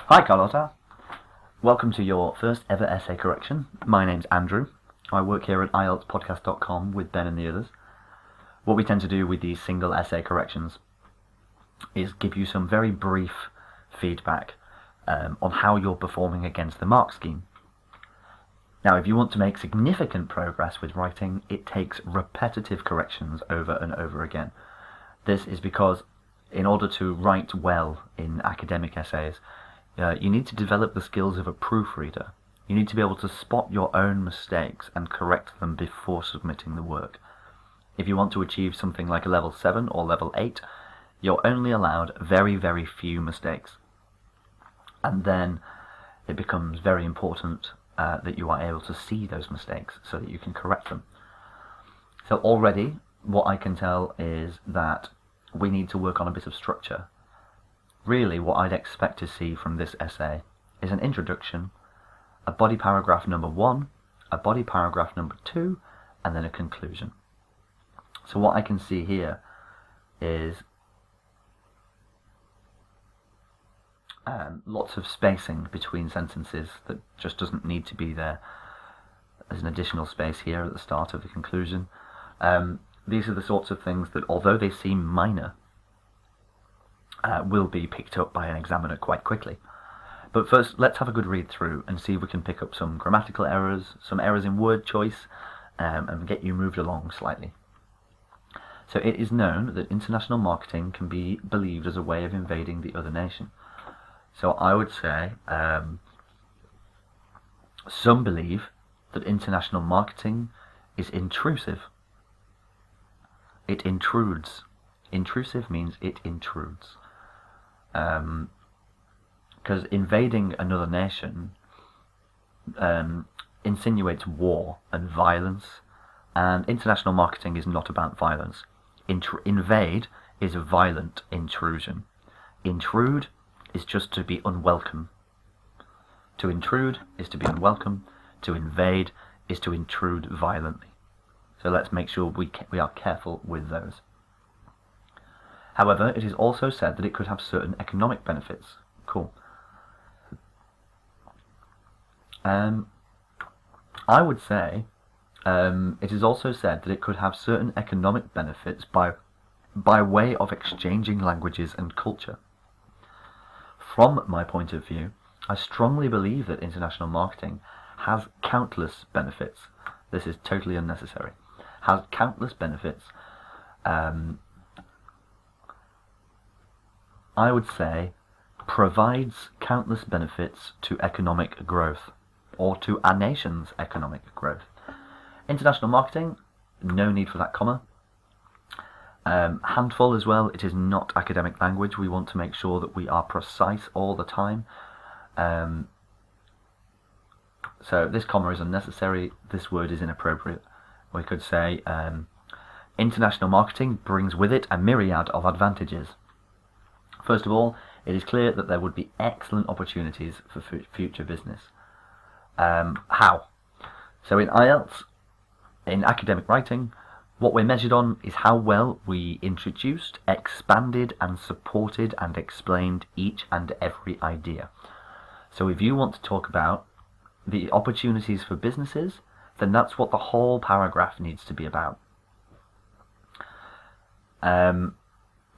Hi Carlota, welcome to your first ever essay correction. My name's Andrew. I work here at IELTSpodcast.com with Ben and the others. What we tend to do with these single essay corrections is give you some very brief feedback on how you're performing against the mark scheme. Now, if you want to make significant progress with writing, it takes repetitive corrections over and over again. This is because in order to write well in academic essays, you need to develop the skills of a proofreader. You need to be able to spot your own mistakes and correct them before submitting the work. If you want to achieve something like a level 7 or level 8, you're only allowed very, very few mistakes. And then it becomes very important that you are able to see those mistakes so that you can correct them. So already, what I can tell is that we need to work on a bit of structure. Really, what I'd expect to see from this essay is an introduction, a body paragraph number 1, a body paragraph number 2, and then a conclusion. So what I can see here is lots of spacing between sentences that just doesn't need to be there. There's an additional space here at the start of the conclusion. These are the sorts of things that, although they seem minor, will be picked up by an examiner quite quickly. But first, let's have a good read through and see if we can pick up some grammatical errors, some errors in word choice, and get you moved along slightly. So it is known that international marketing can be believed as a way of invading the other nation. So I would say some believe that international marketing is intrusive. It intrudes. Intrusive means it intrudes. Because invading another nation insinuates war and violence, and international marketing is not about violence. Invade is a violent intrusion. Intrude is just to be unwelcome. To intrude is to be unwelcome. To invade is to intrude violently. So let's make sure we are careful with those. However, it is also said that it could have certain economic benefits. Cool. I would say it is also said that it could have certain economic benefits by way of exchanging languages and culture. From my point of view, I strongly believe that international marketing has countless benefits. This is totally unnecessary. Has countless benefits. I would say provides countless benefits to economic growth, or to our nation's economic growth. International marketing, no need for that comma. Handful as well, it is not academic language. We want to make sure that we are precise all the time. So this comma is unnecessary, this word is inappropriate. We could say, international marketing brings with it a myriad of advantages. First of all, it is clear that there would be excellent opportunities for future business. How? So in IELTS, in academic writing, what we're measured on is how well we introduced, expanded and supported and explained each and every idea. So if you want to talk about the opportunities for businesses, then that's what the whole paragraph needs to be about.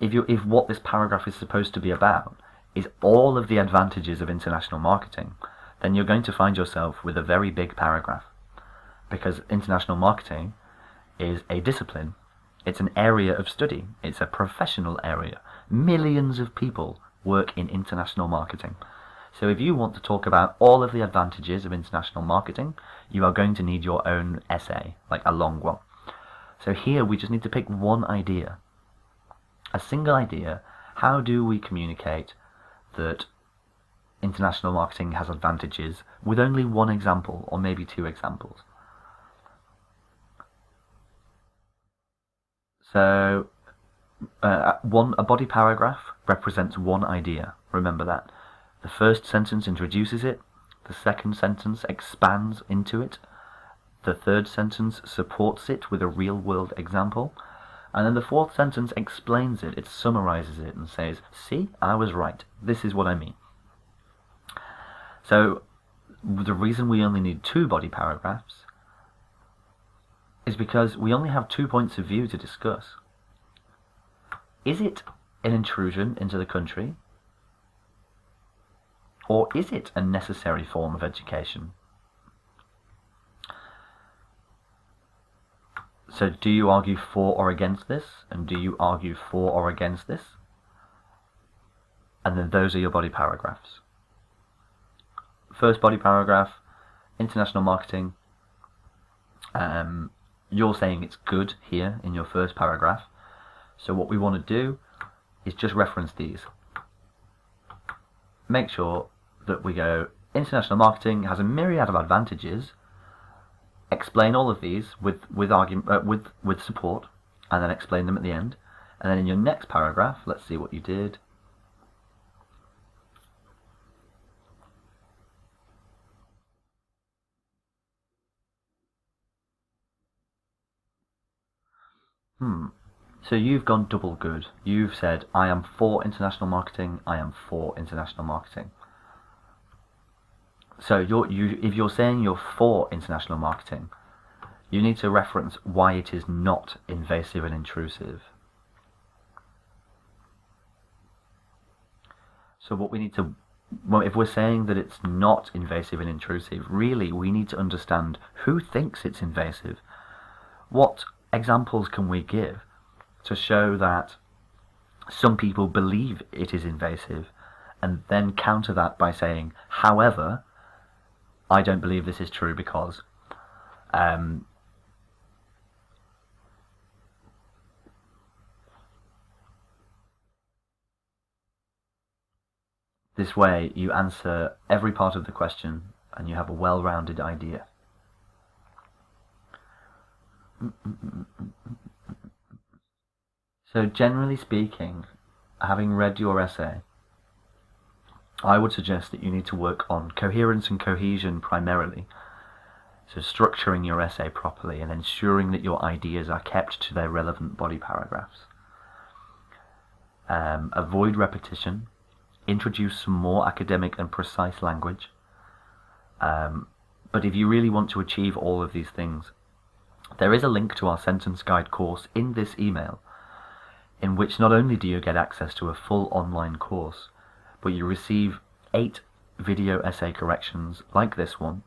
If what this paragraph is supposed to be about is all of the advantages of international marketing, then you're going to find yourself with a very big paragraph. Because international marketing is a discipline. It's an area of study. It's a professional area. Millions of people work in international marketing. So if you want to talk about all of the advantages of international marketing, you are going to need your own essay, like a long one. So here we just need to pick one idea. A single idea. How do we communicate that international marketing has advantages with only one example, or maybe two examples? So a body paragraph represents one idea. Remember that. The first sentence introduces it, the second sentence expands into it, the third sentence supports it with a real-world example, and then the fourth sentence explains it, it summarizes it and says, see, I was right, this is what I mean. So the reason we only need 2 body paragraphs is because we only have 2 points of view to discuss. Is it an intrusion into the country? Or is it a necessary form of education? So do you argue for or against this? And do you argue for or against this? And then those are your body paragraphs. First body paragraph, international marketing. You're saying it's good here in your first paragraph. So what we want to do is just reference these. Make sure that we go, international marketing has a myriad of advantages. Explain all of these with support, and then explain them at the end. And then in your next paragraph, let's see what you did. So you've gone double good. You've said, I am for international marketing, I am for international marketing. So if you're saying you're for international marketing, you need to reference why it is not invasive and intrusive. So what we need to, well, if we're saying that it's not invasive and intrusive, really we need to understand who thinks it's invasive. What examples can we give to show that some people believe it is invasive, and then counter that by saying, however, I don't believe this is true because this way you answer every part of the question and you have a well-rounded idea. So generally speaking, having read your essay, I would suggest that you need to work on coherence and cohesion primarily. So structuring your essay properly and ensuring that your ideas are kept to their relevant body paragraphs. Avoid repetition. Introduce some more academic and precise language. But if you really want to achieve all of these things, there is a link to our sentence guide course in this email, in which not only do you get access to a full online course, but you receive 8 video essay corrections like this one,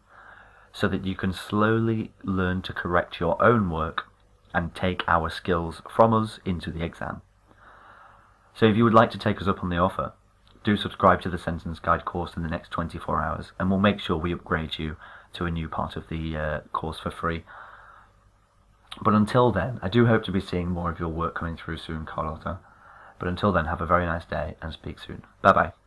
so that you can slowly learn to correct your own work and take our skills from us into the exam. So if you would like to take us up on the offer, do subscribe to the sentence guide course in the next 24 hours, and we'll make sure we upgrade you to a new part of the course for free. But until then, I do hope to be seeing more of your work coming through soon, Carlota. But until then, have a very nice day and speak soon. Bye bye.